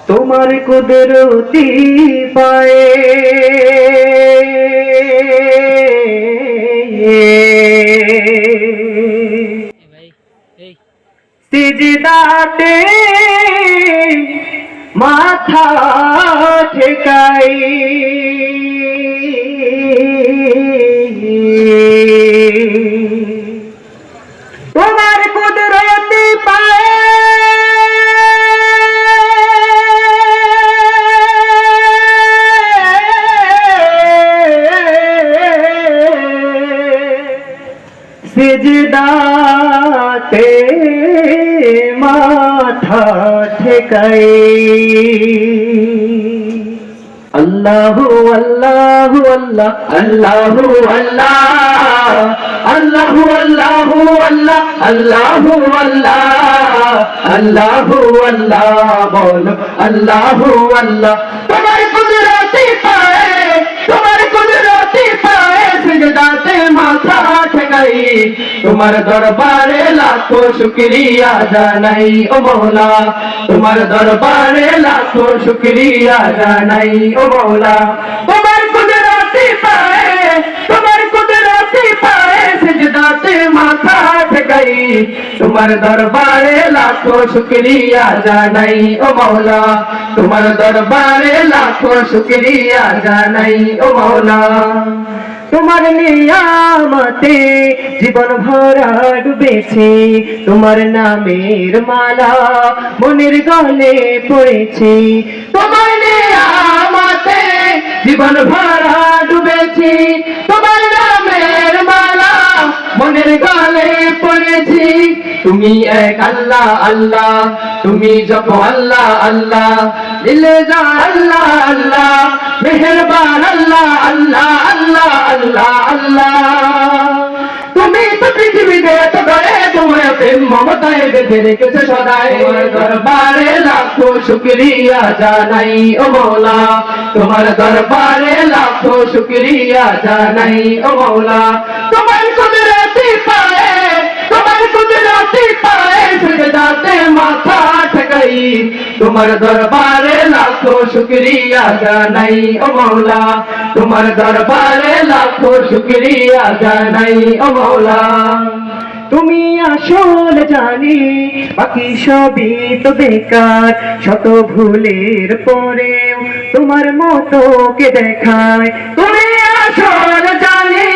তোমার কুদরতি পায়ে সিজদাতে মাথা ঠেকাই তোমার কুদরতি পায়ে সিজদাতে মাথা ঠেকাই আল্লাহু আল্লাহু আল্লাহ আল্লাহু আল্লাহ আল্লাহু আল্লাহু আল্লাহ আল্লাহু আল্লাহ আল্লাহু আল্লাহ বলো আল্লাহু আল্লাহ তোমার কুদরতি পায়ে তোমার কুদরতি পায়ে সিজদাতে মাথা ঠেকাই তোমার দরবারে লাখো শুকরিয়া জানাই ও মওলা তোমার দরবারে লাখো শুকরিয়া জানাই ও মওলা তোমার কুদরতি পায়ে তোমার কুদরতি পায়ে সিজদাতে মাথা ঠেকাই তোমার দরবারে লাখো শুকরিয়া জানাই ও মওলা তোমার দরবারে লাখো শুকরিয়া জানাই ও মওলা তোমার নিয়ামতে জীবন ভরা ডুবেছে তোমার নামের মালা মনের গলে পড়েছে তোমার নিয়ামতে জীবন ভরা ডুবেছে তোমার নামের মালা মনের গলে পড়েছে তুমি এক আল্লাহ আল্লাহ তুমি জপ আল্লাহ আল্লাহ দিলে যা আল্লাহ আল্লাহ মেহেরবান আল্লাহ আল্লাহ আল্লাহ আল্লাহ আল্লাহ তুমি তো পৃথিবীতে এত গড়ে তোমার প্রেম মমতায় বেঁধে রেখেছে সদাই তোমার দরবারে লাখো শুকরিয়া জানাই ও মওলা তোমার দরবারে লাখো শুকরিয়া জানাই ও মওলা তোমার কুদরতি পায়ে তোমার কুদরতি পায়ে সিজদাতে মাথা ঠেকাই তোমার দরবারে লাখো শুকরিয়া জানাই ও মওলা তোমার দরবারে লাখো শুকরিয়া জানাই ও মওলা তুমি আসল জানি বাকি সবই তো বেকার শত ভুলের পরেও তোমার মতো কে দেখায় তুমি আসল জানি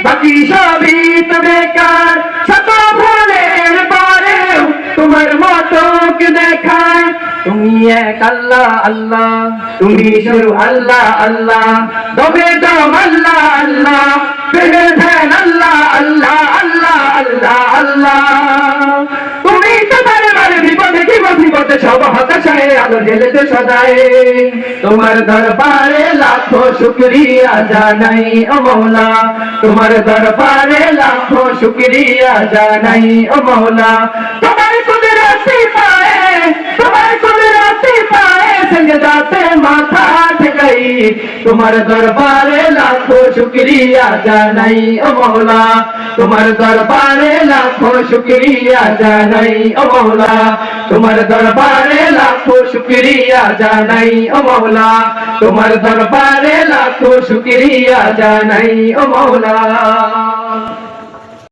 বাকি সবই তো বেকার শত ভুলের পরেও তোমার মতো কে দেখায় তুমি এক আল্লাহ আল্লাহ তুমি শুরু আল্লাহ আল্লাহ তবে দম আল্লাহ আল্লাহ প্রেমের ধ্যান আল্লাহ আল্লাহ আল্লাহ আল্লাহ আল্লাহ তুমি তো বারে বিপদে কি মুসিবতে সব হতাশায় আলো জ্বেলেছে সদাই তোমার দরবারে লাখো শুকরিয়া জানাই ও মওলা তোমার দরবারে লাখো শুকরিয়া জানাই ও মওলা তোমার কুদরতি পায়ে তোমার কুদরতি পায়ে সিজদাতে মাথা ঠেকাই তোমার দরবারে লাখো শুকরিয়া জানাই ও মওলা তোমার দরবারে লাখো শুকরিয়া জানাই ও মওলা তোমার দরবারে লাখো শুকরিয়া জানাই ও মওলা তোমার দরবারে লাখো শুকরিয়া জানাই ও মওলা